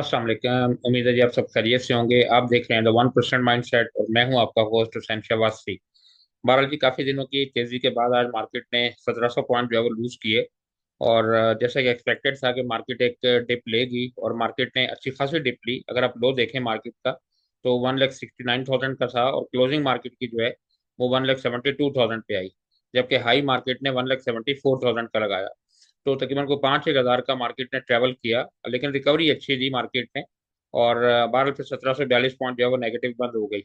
अस्सलाम वालेकुम। उम्मीद है जी आप सब खैरियत से होंगे। आप देख रहे हैं द 1% माइंडसेट और मैं हूं आपका होस्ट हुसैन शहबाज। बहरहाल जी, काफी दिनों की तेजी के बाद आज मार्केट ने 1700 पॉइंट जो है वो लूज किए। और जैसा कि एक्सपेक्टेड था कि मार्केट एक डिप लेगी और मार्केट ने अच्छी खासी डिप ली। अगर आप लो देखें मार्केट का तो 1,69,000 का था और क्लोजिंग मार्केट की जो है वो 1,72,000 पे आई। जबकि हाई मार्केट ने 1,74,000 का लगाया। तो तकरीबन को 5,000 का मार्केट ने ट्रेवल किया, लेकिन रिकवरी अच्छी दी मार्केट ने। और बहरहाल फिर 1742 पॉइंट जो है वो नेगेटिव बंद हो गई।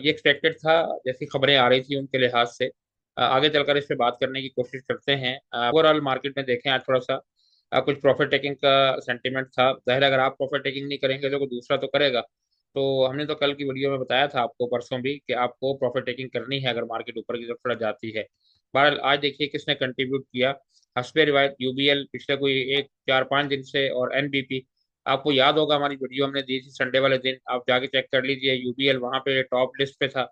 ये एक्सपेक्टेड था जैसी खबरें आ रही थी उनके लिहाज से। आगे चलकर इस पे बात करने की कोशिश करते हैं। ओवरऑल मार्केट में देखें आज थोड़ा सा कुछ प्रॉफिट टेकिंग का सेंटीमेंट था। जाहिर है अगर आप प्रॉफिट टेकिंग नहीं करेंगे तो कोई दूसरा तो करेगा। तो हमने तो कल की वीडियो में बताया था आपको, परसों भी, कि आपको प्रॉफिट टेकिंग करनी है अगर मार्केट ऊपर की तरफ थोड़ा जाती है। बहरहाल आज देखिए किसने कंट्रीब्यूट किया। हस्बे रिवायत यूबीएल पिछले कोई एक 4-5 दिन से, और एनबीपी। आपको याद होगा हमारी वीडियो हमने दी थी संडे वाले दिन, आप जाके चेक कर लीजिए। यूबीएल वहां पे टॉप लिस्ट पे था।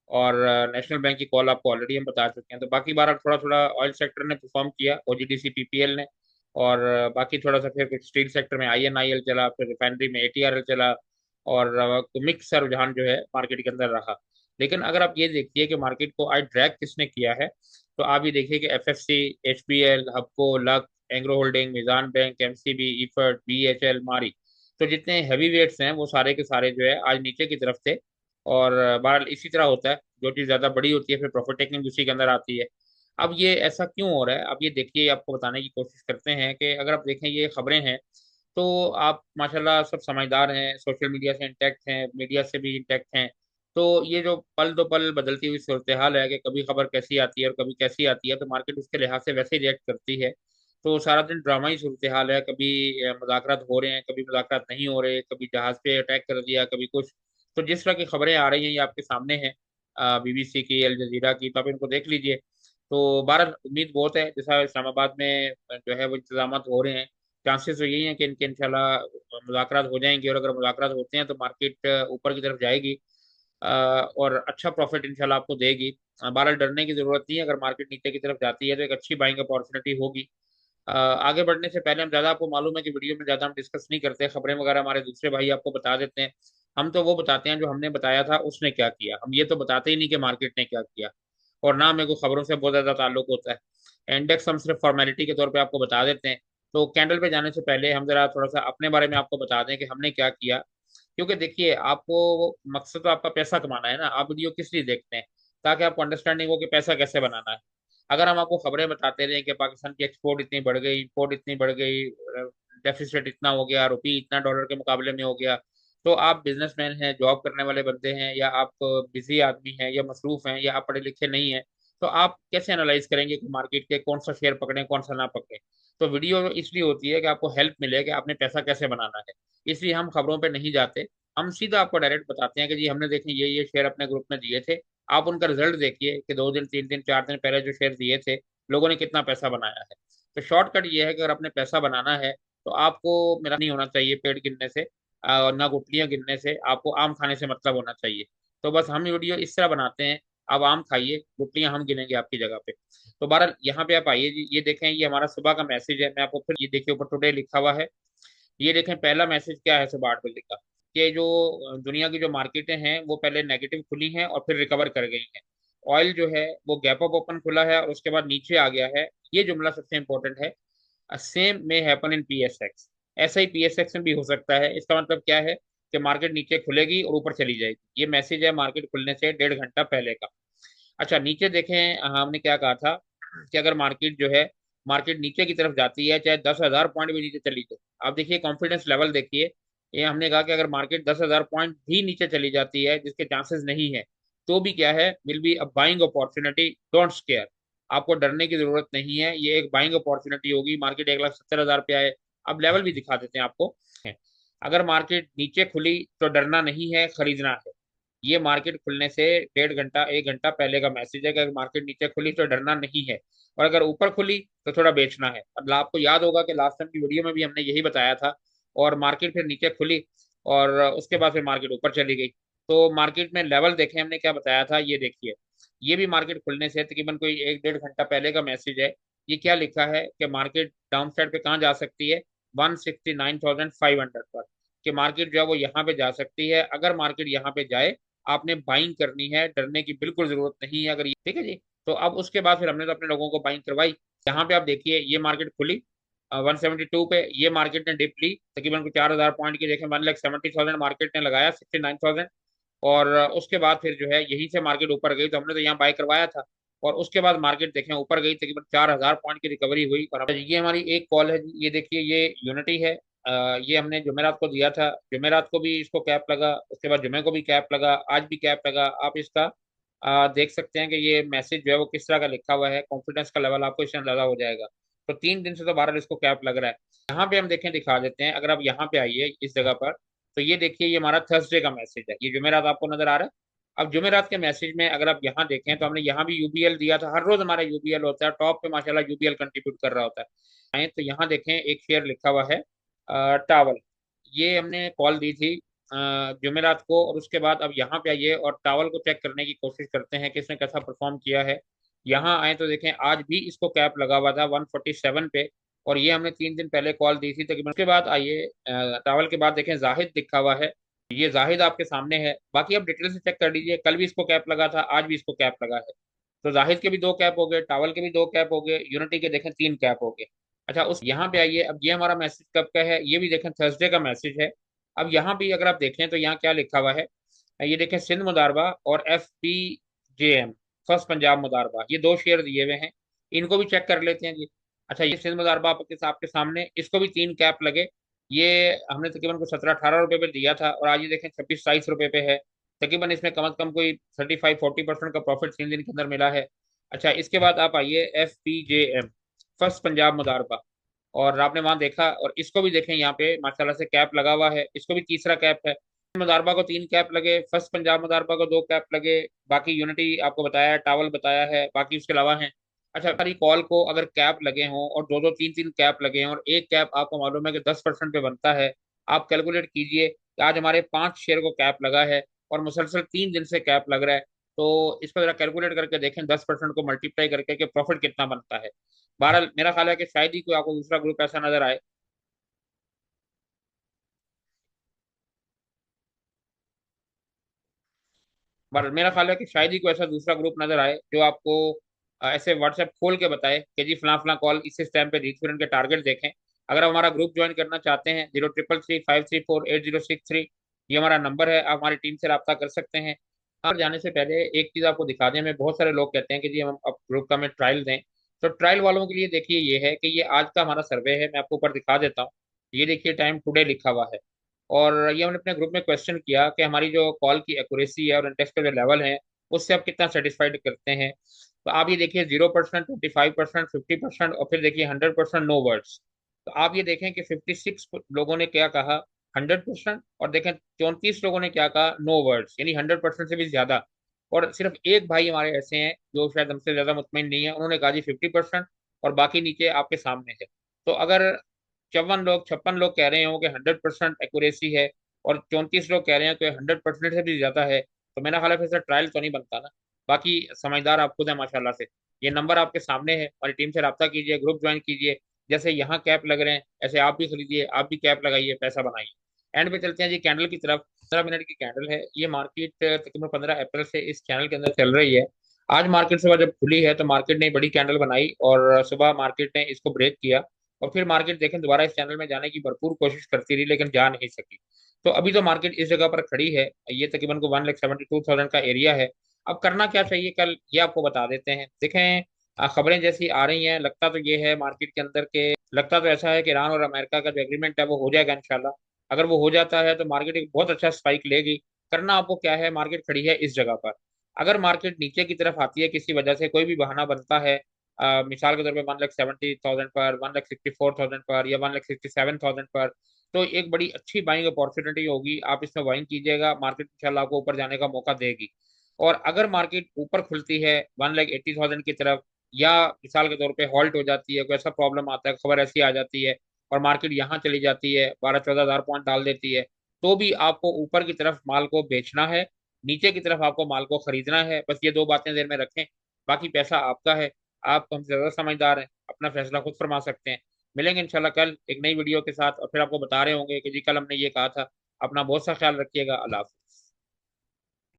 और नेशनल बैंक की कॉल आपको ऑलरेडी हम बता चुके हैं। तो बाकी बार थोड़ा थोड़ा ऑयल सेक्टर ने परफॉर्म किया, ओजीडीसी पीपीएल ने। और बाकी थोड़ा सा फिर स्टील सेक्टर में आईएनआईएल चला, फिर रिफाइनरी में एटीआरएल चला। और तो मिक्स रुझान जो है मार्केट के अंदर रहा। लेकिन अगर आप ये देखिए कि मार्केट को आज ड्रैग किसने किया है, तो आप ये देखिए कि FFC, HPL, Hubco, Luck, Engro holding, Meezan bank, MCB, Efert, BHL, Mari. तो जितने हैवी वेट्स हैं वो सारे के सारे जो है आज नीचे की तरफ थे। और बहरहाल इसी तरह होता है, जो चीज़ ज़्यादा बड़ी होती है फिर प्रॉफिट टेकिंग उसी के अंदर आती है। अब ये ऐसा क्यों हो रहा है, अब ये देखिए, आपको बताने की कोशिश करते हैं कि अगर आप देखें ये खबरें हैं तो आप माशाल्लाह सब समझदार हैं, सोशल मीडिया से इंटैक्ट हैं, मीडिया से भी इंटैक्ट हैं। तो ये जो पल दो पल बदलती हुई सूरत हाल है कि कभी खबर कैसी आती है और कभी कैसी आती है, तो मार्केट उसके लिहाज से वैसे ही रिएक्ट करती है। तो सारा दिन ड्रामा ही सूरत हाल है। कभी मुज़ाकरात हो रहे हैं, कभी मुज़ाकरात नहीं हो रहे, कभी जहाज पे अटैक कर दिया, कभी कुछ। तो जिस तरह की खबरें आ रही हैं ये आपके सामने हैं, बीबीसी की, अल जजीरा की, तो आप इनको देख लीजिए। तो बारह उम्मीद बहुत है, जैसा इस्लामाबाद में जो है वो इंतजाम हो रहे हैं। चांसेस तो यही है कि इनके इंशाल्लाह मुज़ाकरात हो जाएंगे, और अगर मुज़ाकरात होते हैं तो मार्केट ऊपर की तरफ जाएगी। और अच्छा प्रॉफिट इंशाल्लाह आपको देगी। बहरहाल डरने की जरूरत नहीं है, अगर मार्केट नीचे की तरफ जाती है तो एक अच्छी बाइंग अपॉर्चुनिटी होगी। आगे बढ़ने से पहले हम ज़्यादा, आपको मालूम है कि वीडियो में ज़्यादा हम डिस्कस नहीं करते, खबरें वगैरह हमारे दूसरे भाई आपको बता देते हैं। हम तो वो बताते हैं जो हमने बताया था उसने क्या किया, हम ये तो बताते ही नहीं कि मार्केट ने क्या किया। और ना मेरे को खबरों से बहुत ज़्यादा ताल्लुक होता है। इंडेक्स हम सिर्फ फॉर्मेलिटी के तौर पे आपको बता देते हैं। तो कैंडल पे जाने से पहले हम जरा थोड़ा सा अपने बारे में आपको बता दें कि हमने क्या किया। क्योंकि देखिए, आपको मकसद तो आपका पैसा कमाना है ना, आप वीडियो किस लिए देखते हैं? ताकि आपको अंडरस्टैंडिंग हो कि पैसा कैसे बनाना है। अगर हम आपको खबरें बताते रहे कि पाकिस्तान की एक्सपोर्ट इतनी बढ़ गई, इंपोर्ट इतनी बढ़ गई, डेफिसिट इतना हो गया, रुपये इतना डॉलर के मुकाबले में हो गया, तो आप बिजनेसमैन हैं, जॉब करने वाले बंदे हैं, या आप बिजी आदमी हैं, या मसरूफ हैं, या आप पढ़े लिखे नहीं हैं, तो आप कैसे एनालाइज करेंगे कि मार्केट के कौन सा शेयर पकड़ें कौन सा ना पकड़ें? तो वीडियो इसलिए होती है कि आपको हेल्प मिले कि आपने पैसा कैसे बनाना है। इसलिए हम खबरों पे नहीं जाते। हम सीधा आपको डायरेक्ट बताते हैं कि जी हमने देखे ये शेयर अपने ग्रुप में दिए थे। आप उनका रिजल्ट देखिए कि 2 दिन, 3 दिन, 4 दिन पहले जो शेयर दिए थे, लोगों ने कितना पैसा बनाया है। तो शॉर्टकट ये है कि अगर आपने पैसा बनाना है तो आपको, मेरा नहीं होना चाहिए पेड़ गिनने से और ना गुठलियां गिनने से, आपको आम खाने से मतलब होना चाहिए। तो बस हम वीडियो इस तरह बनाते हैं, आप आम खाइए, गुठलियां हम गिनेंगे आपकी जगह पे। तो बहरहाल यहाँ पे आप आइए जी, ये देखें, ये हमारा सुबह का मैसेज है। मैं आपको फिर ये देखिए, ऊपर टुडे लिखा हुआ है। ये देखें पहला मैसेज क्या है सुबह 8 बजे का, कि जो दुनिया की जो मार्केटें हैं वो पहले नेगेटिव खुली हैं और फिर रिकवर कर गई हैं। ऑयल जो है वो गैप अप ओपन खुला है और उसके बाद नीचे आ गया है। ये जुमला सबसे इंपॉर्टेंट है। Same may happen in PSX. ऐसा ही पीएसएक्स में भी हो सकता है। इसका मतलब क्या है कि मार्केट नीचे खुलेगी और ऊपर चली जाएगी। ये मैसेज है मार्केट खुलने से 1.5 घंटा पहले का। अच्छा, नीचे देखें, हमने क्या कहा था कि अगर मार्केट जो है, मार्केट नीचे की तरफ जाती है, चाहे 10,000 पॉइंट भी नीचे चली जाए। आप देखिए कॉन्फिडेंस लेवल देखिए। ये हमने कहा कि अगर मार्केट 10,000 पॉइंट भी नीचे चली जाती है, जिसके चांसेस नहीं है, तो भी क्या है, will be a buying opportunity. Don't square. आपको डरने की जरूरत नहीं है, ये एक बाइंग अपॉर्चुनिटी होगी। मार्केट 1,70,000 पे आए। अब लेवल भी दिखा देते हैं आपको। अगर मार्केट नीचे खुली तो डरना नहीं है, खरीदना है। ये मार्केट खुलने से 1.5 घंटा 1 घंटा पहले का मैसेज है कि अगर मार्केट नीचे खुली तो डरना नहीं है, और अगर ऊपर खुली तो थोड़ा बेचना है। अब आपको याद होगा कि लास्ट टाइम की वीडियो में भी हमने यही बताया था। और मार्केट फिर नीचे खुली और उसके बाद फिर मार्केट ऊपर चली गई। तो मार्केट में लेवल देखें हमने क्या बताया था, ये देखिए। ये भी मार्केट खुलने से तकरीबन कोई 1-1.5 घंटा पहले का मैसेज है। ये क्या लिखा है कि मार्केट डाउन साइड पे कहाँ जा सकती है? 169,500 पर। कि मार्केट जो है वो यहाँ पे जा सकती है। अगर मार्केट यहाँ पे जाए, आपने बाइंग करनी है, डरने की बिल्कुल जरूरत नहीं है। अगर ये ठीक है जी, तो अब उसके बाद फिर हमने तो अपने लोगों को बाइंग करवाई। यहाँ पे आप देखिए ये मार्केट खुली 172 पे, ये मार्केट ने डिप ली तकरीबन 4,000 पॉइंट की। देखें 1,70,000 मार्केट ने लगाया, 69,000। और उसके बाद फिर जो है यहीं से मार्केट ऊपर गई, तो हमने तो यहाँ बाय करवाया था। और उसके बाद मार्केट देखें ऊपर गई, तकरीबन 4,000 पॉइंट की रिकवरी हुई। और ये हमारी एक कॉल है जी, ये देखिए ये यूनिटी है। ये हमने जुमेरात को दिया था, जुमेरात को भी इसको कैप लगा, उसके बाद जुमे को भी कैप लगा, आज भी कैप लगा। आप इसका देख सकते हैं कि ये मैसेज जो है वो किस तरह का लिखा हुआ है, कॉन्फिडेंस का लेवल आपको इससे अंदाजा हो जाएगा। तो 3 दिन से तो बहरहाल इसको कैप लग रहा है। यहाँ पे हम देखें, दिखा देते हैं, अगर आप यहाँ पे आइए इस जगह पर, तो ये देखिए ये हमारा थर्सडे का मैसेज है, ये जुमेरात आपको नजर आ रहा है। अब जुमेरात के मैसेज में अगर आप यहाँ देखें, तो हमने यहाँ भी यूबीएल दिया था। हर रोज हमारा यूबीएल होता है, टॉप पे माशाल्लाह यूबीएल कंट्रीब्यूट कर रहा होता है। तो यहाँ देखें एक शेयर लिखा हुआ है टावल, ये हमने कॉल दी थी जुमेरात को। और उसके बाद अब यहाँ पे आइए और टावल को चेक करने की कोशिश करते हैं कि इसने कैसा परफॉर्म किया है। यहाँ आए तो देखें आज भी इसको कैप लगा हुआ था 147 पे, और ये हमने 3 दिन पहले कॉल दी थी तकरीबन। उसके बाद आइए टावल के बाद देखें जाहिद लिखा हुआ है, ये जाहिद आपके सामने है। बाकी आप डिटेल से चेक कर लीजिए, कल भी इसको कैप लगा था, आज भी इसको कैप लगा है। तो जाहिद के भी 2 कैप हो गए, टावल के भी 2 कैप हो गए, यूनिटी के देखें 3 कैप हो गए। अच्छा, उस यहाँ पे आइए, अब ये हमारा मैसेज कब का है, ये भी देखें थर्सडे का मैसेज है। अब यहाँ भी अगर आप देखें तो यहाँ क्या लिखा हुआ है, ये देखें सिंध मुदारबा और FPJM, फर्स्ट पंजाब मुदारबा, ये 2 शेयर दिए हुए हैं। इनको भी चेक कर लेते हैं जी। अच्छा, ये सिंध मुदारबा आपके सामने, इसको भी 3 कैप लगे। ये हमने तकरीबन को 17-18 रुपए पे दिया था, और आज ये देखें 26-27 रुपए पे है। तकरीबन इसमें कम से कम कोई 35-40% का प्रॉफिट 3 दिन के अंदर मिला है। अच्छा, इसके बाद आप आइए FPJM, फर्स्ट पंजाब मुदारबा, और आपने वहां देखा, और इसको भी देखें यहाँ पे माशाल्लाह से कैप लगा हुआ है, इसको भी तीसरा कैप है। मुदारबा को 3 कैप लगे, फर्स्ट पंजाब मुदारबा को 2 कैप लगे। बाकी यूनिटी आपको बताया है, टावल बताया है, बाकी उसके अलावा है। अच्छा, हमारी कॉल को अगर कैप लगे हों और 2-2 3-3 कैप लगे हों, और एक कैप आपको मालूम है कि 10% पे बनता है, आप कैलकुलेट कीजिए कि आज हमारे 5 शेयर को कैप लगा है, और मुसलसल 3 दिन से कैप लग रहा है। तो इसको जरा कैलकुलेट करके देखें, 10% को मल्टीप्लाई करके कि प्रॉफिट कितना बनता है। बहरहाल मेरा ख्याल है कि शायद ही कोई आपको दूसरा ग्रुप ऐसा नजर आए। बहरहाल मेरा ख्याल है कि शायद ही कोई ऐसा दूसरा ग्रुप नजर आए जो आपको ऐसे व्हाट्सएप खोल के बताए कि जी फला फला कॉल इस टाइम पे दी थी, फिर उनके टारगेट देखें। अगर आप हमारा ग्रुप ज्वाइन करना चाहते हैं, 0333534806 ये हमारा नंबर है, आप हमारी टीम से रब्ता कर सकते हैं। और जाने से पहले एक चीज़ आपको दिखा दें, हमें बहुत सारे लोग कहते हैं कि जी हम अब ग्रुप का हमें ट्रायल दें। तो ट्रायल वालों के लिए देखिए ये है कि ये आज का हमारा सर्वे है, मैं आपको ऊपर दिखा देता हूँ। ये देखिए टाइम टुडे लिखा हुआ है, और ये हमने अपने ग्रुप में क्वेश्चन किया कि हमारी जो कॉल की एक्यूरेसी है और इंडेक्स का जो लेवल है, उससे आप कितना सेटिस्फाइड करते हैं। तो आप ये देखिए 0%, 25%, 50%, और फिर देखिए 100% नो वर्ड्स। तो आप ये देखें कि 56 लोगों ने क्या कहा, 100%, और देखें 34 लोगों ने क्या कहा, नो वर्ड्स, यानी 100% से भी ज्यादा। और सिर्फ एक भाई हमारे ऐसे हैं जो शायद हमसे ज्यादा मुतमिन नहीं है, उन्होंने कहा जी 50%, और बाकी नीचे आपके सामने है। तो अगर 56 लोग कह रहे हो कि 100% एक्यूरेसी है, और 34 लोग कह रहे हैं कि 100% से भी ज्यादा है, तो मेरा ख्याल है फिर से ट्रायल तो नहीं बनता ना। बाकी समझदार आप खुद हैं माशाल्लाह से। ये नंबर आपके सामने है, हमारी टीम से रब्ता कीजिए, ग्रुप ज्वाइन कीजिए। जैसे यहाँ कैप लग रहे हैं, ऐसे आप भी खरीदिए, आप भी कैप लगाइए, पैसा बनाइए। एंड पे चलते हैं जी कैंडल की तरफ। 15 मिनट की कैंडल है, ये मार्केट तकरीबन 15 अप्रैल से इस चैनल के अंदर चल रही है। आज मार्केट सुबह जब खुली है तो मार्केट ने बड़ी कैंडल बनाई, और सुबह मार्केट ने इसको ब्रेक किया। और फिर मार्केट देखें दोबारा इस चैनल में जाने की भरपूर कोशिश करती रही, लेकिन जा नहीं सकी। तो अभी तो मार्केट इस जगह पर खड़ी है, ये तकरीबन को 1,72,000 का एरिया है। अब करना क्या चाहिए कल, ये आपको बता देते हैं। देखें खबरें जैसी आ रही हैं, लगता तो ये है मार्केट के अंदर के, लगता तो ऐसा है कि ईरान और अमेरिका का जो एग्रीमेंट है वो हो जाएगा इंशाल्लाह। अगर वो हो जाता है तो मार्केट एक बहुत अच्छा स्पाइक लेगी। करना आपको क्या है, मार्केट खड़ी है इस जगह पर। अगर मार्केट नीचे की तरफ आती है, किसी वजह से कोई भी बहाना बनता है, मिसाल के तौर पे 1,70,000 पर, 1,64,000 पर, या 1,67,000 पर, तो एक बड़ी अच्छी बाइंग अपॉर्चुनिटी होगी, आप इसमें बाइंग कीजिएगा, मार्केट इंशाल्लाह आपको ऊपर जाने का मौका देगी। और अगर मार्केट ऊपर खुलती है 1,80,000 की तरफ, या मिसाल के तौर पे हॉल्ट हो जाती है, कोई ऐसा प्रॉब्लम आता है, खबर ऐसी आ जाती है, और मार्केट यहाँ चली जाती है, 12-14 हज़ार पॉइंट डाल देती है, तो भी आपको ऊपर की तरफ माल को बेचना है, नीचे की तरफ आपको माल को खरीदना है। बस ये 2 बातें ध्यान में रखें। बाकी पैसा आपका है, आप हमसे ज्यादा समझदार हैं, अपना फैसला खुद फरमा सकते हैं। मिलेंगे इंशाल्लाह कल एक नई वीडियो के साथ, और फिर आपको बता रहे होंगे कि जी कल हमने ये कहा था। अपना बहुत सा ख्याल रखिएगा। अल्लाह हाफ़िज़।